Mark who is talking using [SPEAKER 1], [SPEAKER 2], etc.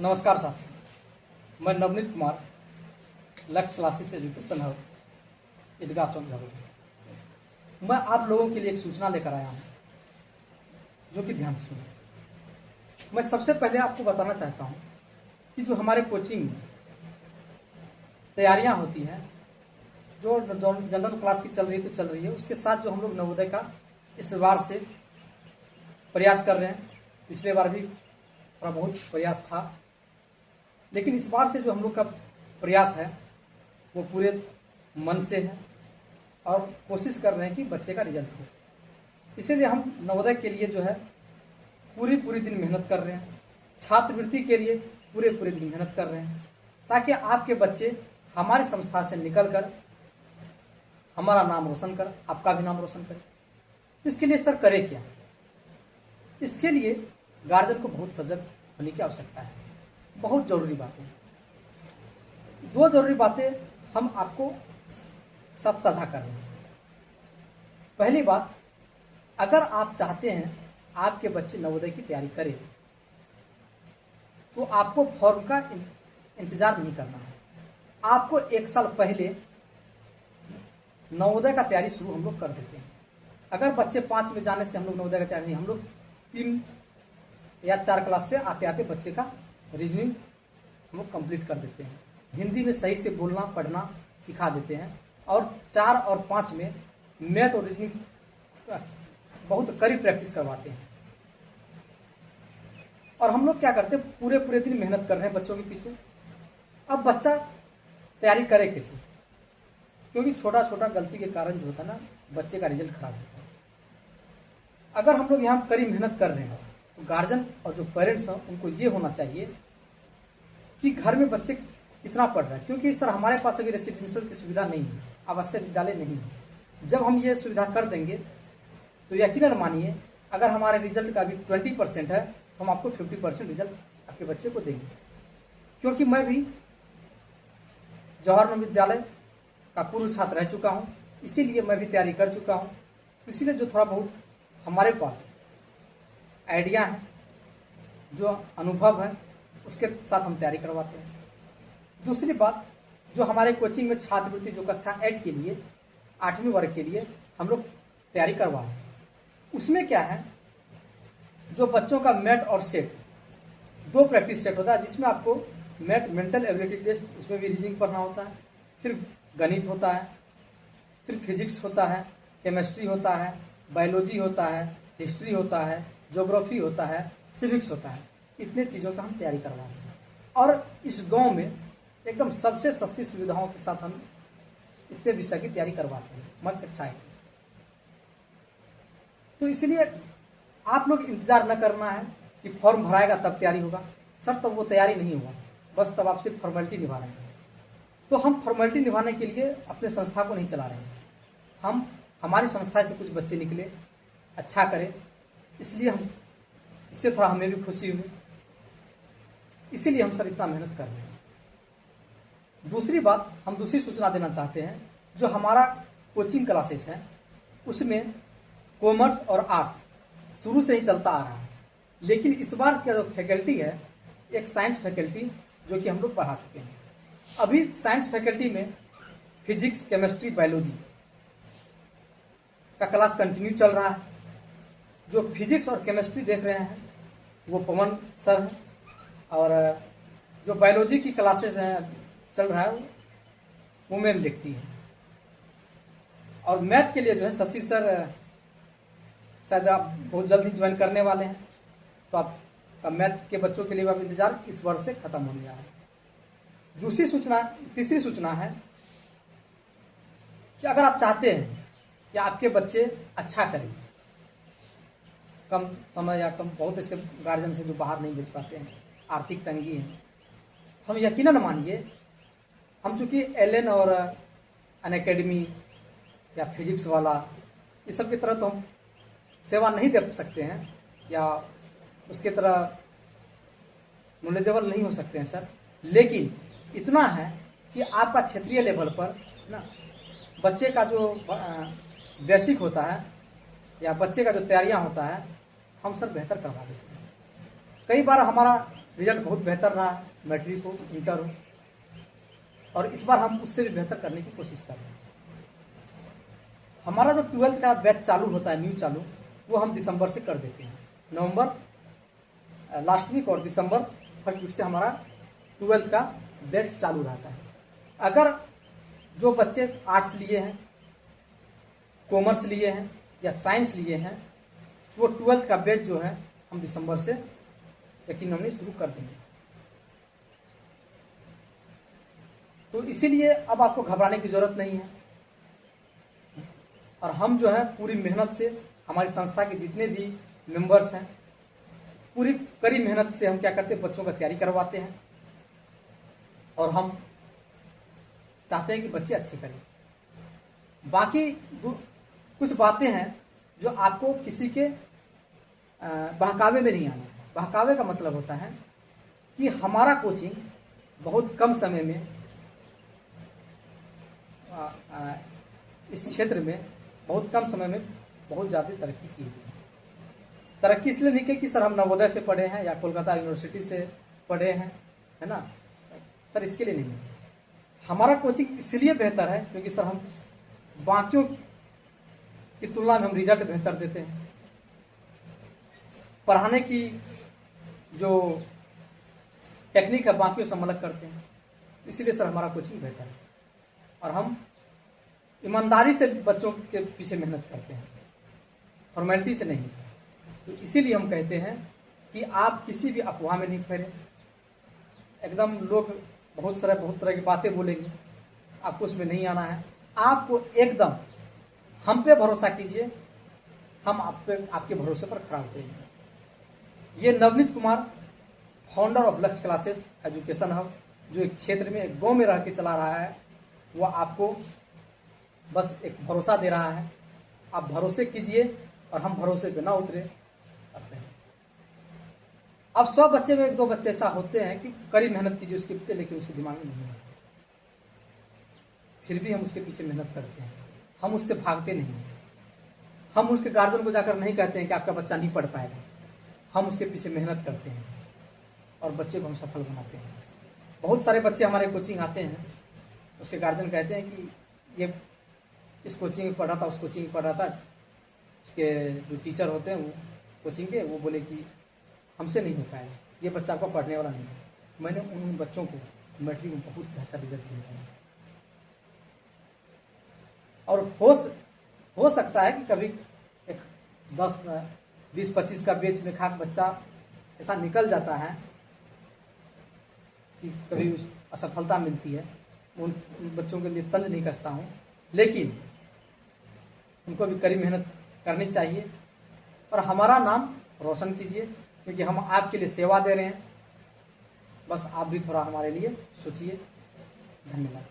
[SPEAKER 1] नमस्कार साथियों, मैं नवनीत कुमार, लक्ष्य क्लासेस एजुकेशन हब, ईदगाह चौक झाबुआ। मैं आप लोगों के लिए एक सूचना लेकर आया हूँ, जो कि ध्यान से सुनिए। मैं सबसे पहले आपको बताना चाहता हूँ कि जो हमारे कोचिंग में तैयारियाँ होती हैं, जो जनरल क्लास की चल रही है तो चल रही है, उसके साथ जो हम लोग नवोदय का इस बार से प्रयास कर रहे हैं। पिछले बार भी थोड़ा बहुत प्रयास था, लेकिन इस बार से जो हम लोग का प्रयास है वो पूरे मन से है और कोशिश कर रहे हैं कि बच्चे का रिजल्ट हो। इसीलिए हम नवोदय के लिए जो है पूरी दिन मेहनत कर रहे हैं। छात्रवृत्ति के लिए पूरे दिन मेहनत कर रहे हैं, ताकि आपके बच्चे हमारी संस्था से निकलकर हमारा नाम रोशन कर, आपका भी नाम रोशन करें। इसके लिए सर करे क्या? इसके लिए गार्जियन को बहुत सजग होने की आवश्यकता है। बहुत जरूरी बातें, दो जरूरी बातें हम आपको साथ साझा कर रहे हैं। पहली बात, अगर आप चाहते हैं आपके बच्चे नवोदय की तैयारी करें, तो आपको फॉर्म का इंतजार नहीं करना है। आपको एक साल पहले नवोदय का तैयारी शुरू हम लोग कर देते हैं। अगर बच्चे 5 में जाने से हम लोग नवोदय का तैयारी नहीं, हम लोग 3 या 4 क्लास से आते आते बच्चे का रीजनिंग हम लोग कंप्लीट कर देते हैं। हिंदी में सही से बोलना पढ़ना सिखा देते हैं, और 4 और 5 में मैथ और रीजनिंग बहुत करीब प्रैक्टिस करवाते हैं। और हम लोग क्या करते हैं, पूरे दिन मेहनत कर रहे हैं बच्चों के पीछे। अब बच्चा तैयारी करे कैसे? क्योंकि छोटा गलती के कारण जो होता है ना, बच्चे का रिजल्ट खराब होता है। अगर हम लोग यहाँ कड़ी मेहनत कर रहे हैं, तो गार्जियन और जो पेरेंट्स हैं उनको ये होना चाहिए कि घर में बच्चे कितना पढ़ रहे हैं। क्योंकि सर हमारे पास अभी रेसिडेंशियल की सुविधा नहीं है, आवासीय विद्यालय नहीं है। जब हम ये सुविधा कर देंगे तो यकीनन मानिए, अगर हमारे रिजल्ट का अभी 20% है तो हम आपको 50% रिजल्ट आपके बच्चे को देंगे। क्योंकि मैं भी जवाहर विद्यालय का पूर्व छात्र रह चुका हूँ, इसीलिए मैं भी तैयारी कर चुका हूँ। इसीलिए जो थोड़ा बहुत हमारे पास आइडिया है, जो अनुभव है, उसके साथ हम तैयारी करवाते हैं। दूसरी बात, जो हमारे कोचिंग में छात्रवृत्ति जो कक्षा 8 के लिए 8वीं वर्ग के लिए हम लोग तैयारी करवा रहे हैं, उसमें क्या है, जो बच्चों का मैथ और सेट 2 प्रैक्टिस सेट होता है, जिसमें आपको मैथ मेंटल एबिलिटी टेस्ट, उसमें भी रीजनिंग पढ़ना होता है, फिर गणित होता है, फिर फिजिक्स होता है, केमिस्ट्री होता है, बायोलॉजी होता है, हिस्ट्री होता है, ज्योग्राफी होता है, सिविक्स होता है। इतने चीज़ों का हम तैयारी करवा रहे हैं। और इस गांव में एकदम सबसे सस्ती सुविधाओं के साथ हम इतने विषय की तैयारी करवाते हैं। मच अच्छा है। तो इसलिए आप लोग इंतजार न करना है कि फॉर्म भराएगा तब तैयारी होगा। सर तब वो तैयारी नहीं होगा, बस तब आप सिर्फ फॉर्मेलिटी निभा रहे हैं। तो हम फॉर्मेलिटी निभाने के लिए अपने संस्था को नहीं चला रहे हैं। हम हमारी संस्था से कुछ बच्चे निकले, अच्छा करें, इसलिए हम इससे थोड़ा हमें भी खुशी हुई। इसीलिए हम सर इतना मेहनत कर रहे हैं। दूसरी बात, हम दूसरी सूचना देना चाहते हैं, जो हमारा कोचिंग क्लासेस हैं उसमें कॉमर्स और आर्ट्स शुरू से ही चलता आ रहा है, लेकिन इस बार का जो फैकल्टी है, एक साइंस फैकल्टी जो कि हम लोग पढ़ा चुके हैं। अभी साइंस फैकल्टी में फिजिक्स, केमिस्ट्री, बायोलॉजी का क्लास कंटिन्यू चल रहा है। जो फिजिक्स और केमिस्ट्री देख रहे हैं वो पवन सर हैं, और जो बायोलॉजी की क्लासेस हैं चल रहा है वो मैम देखती है। और मैथ के लिए जो है शशि सर शायद आप बहुत जल्द ही ज्वाइन करने वाले हैं, तो आप मैथ के बच्चों के लिए आप इंतजार इस वर्ष से खत्म होने जा रहा है। तीसरी सूचना है कि अगर आप चाहते हैं कि आपके बच्चे अच्छा करें, कम समय या कम, बहुत ऐसे गार्जियन से जो बाहर नहीं भेज पाते हैं, आर्थिक तंगी है, हम यकीनन मानिए, हम चूँकि एलएन और अनअकैडमी या फिजिक्स वाला ये सब की तरह तो हम सेवा नहीं दे सकते हैं, या उसके तरह नॉलेजेबल नहीं हो सकते हैं सर। लेकिन इतना है कि आपका क्षेत्रीय लेवल पर ना बच्चे का जो बेसिक होता है या बच्चे का जो तैयारियां होता है, हम सर बेहतर करवा देते हैं। कई बार हमारा रिजल्ट बहुत बेहतर रहा है, मैट्रिक हो, इंटर हो, और इस बार हम उससे भी बेहतर करने की कोशिश कर रहे हैं। हमारा जो 12th का बैच चालू होता है, न्यू चालू, वो हम दिसंबर से कर देते हैं। नवंबर लास्ट वीक और दिसंबर फर्स्ट वीक से हमारा 12th का बैच चालू रहता है। अगर जो बच्चे आर्ट्स लिए हैं, कॉमर्स लिए हैं या साइंस लिए हैं, वो 12th का बैच जो है हम दिसंबर से यकीनन शुरू कर देंगे। तो इसीलिए अब आपको घबराने की जरूरत नहीं है, और हम जो है पूरी मेहनत से, हमारी संस्था के जितने भी मेंबर्स हैं, पूरी कड़ी मेहनत से हम क्या करते हैं, बच्चों का तैयारी करवाते हैं, और हम चाहते हैं कि बच्चे अच्छे करें। बाकी कुछ बातें हैं जो आपको किसी के बहकावे में नहीं आना है। बहकावे का मतलब होता है कि हमारा कोचिंग बहुत कम समय में इस क्षेत्र में बहुत कम समय में बहुत ज़्यादा तरक्की की है। तरक्की इसलिए नहीं की कि सर हम नवोदय से पढ़े हैं या कोलकाता यूनिवर्सिटी से पढ़े हैं, है ना सर, इसके लिए नहीं। हमारा कोचिंग इसलिए बेहतर है क्योंकि सर हम बाकियों की तुलना में हम रिजल्ट बेहतर देते हैं। पढ़ाने की जो टेक्निक है बाकियों से हम अलग करते हैं, इसीलिए सर हमारा कोचिंग बेहतर है। और हम ईमानदारी से बच्चों के पीछे मेहनत करते हैं, फॉर्मेलिटी से नहीं। तो इसीलिए हम कहते हैं कि आप किसी भी अफवाह में नहीं फैले। एकदम लोग बहुत तरह की बातें बोलेंगे, आपको उसमें नहीं आना है। आपको एकदम हम पे भरोसा कीजिए, हम आपके भरोसे पर खड़ा उतरेंगे। ये नवनीत कुमार, फाउंडर ऑफ लक्ष्य क्लासेस एजुकेशन हब, जो एक क्षेत्र में, एक गांव में रह के चला रहा है, वो आपको बस एक भरोसा दे रहा है। आप भरोसे कीजिए और हम भरोसे पे ना उतरे। अब 100 बच्चे में 1-2 बच्चे ऐसा होते हैं कि कड़ी मेहनत कीजिए उसके पीछे, लेकिन उसके दिमाग में नहीं है। फिर भी हम उसके पीछे मेहनत करते हैं, हम उससे भागते नहीं हैं। हम उसके गार्जियन को जाकर नहीं कहते हैं कि आपका बच्चा नहीं पढ़ पाएगा। हम उसके पीछे मेहनत करते हैं और बच्चे को हम सफल बनाते हैं। बहुत सारे बच्चे हमारे कोचिंग आते हैं, उसके गार्जियन कहते हैं कि ये इस कोचिंग में पढ़ रहा था, उस कोचिंग में पढ़ रहा था, उसके जो टीचर होते हैं वो कोचिंग के, वो बोले कि हमसे नहीं हो पाएगा, ये बच्चा आपका पढ़ने वाला नहीं है। मैंने उन बच्चों को मैट्रिक में बहुत बेहतर रिजल्ट दिया है। और हो सकता है कि कभी एक 10, 20, 25 का बैच में खाक बच्चा ऐसा निकल जाता है कि कभी असफलता मिलती है। उन बच्चों के लिए तंज नहीं कसता हूँ, लेकिन उनको भी कड़ी मेहनत करनी चाहिए और हमारा नाम रोशन कीजिए, क्योंकि हम आपके लिए सेवा दे रहे हैं। बस आप भी थोड़ा हमारे लिए सोचिए। धन्यवाद।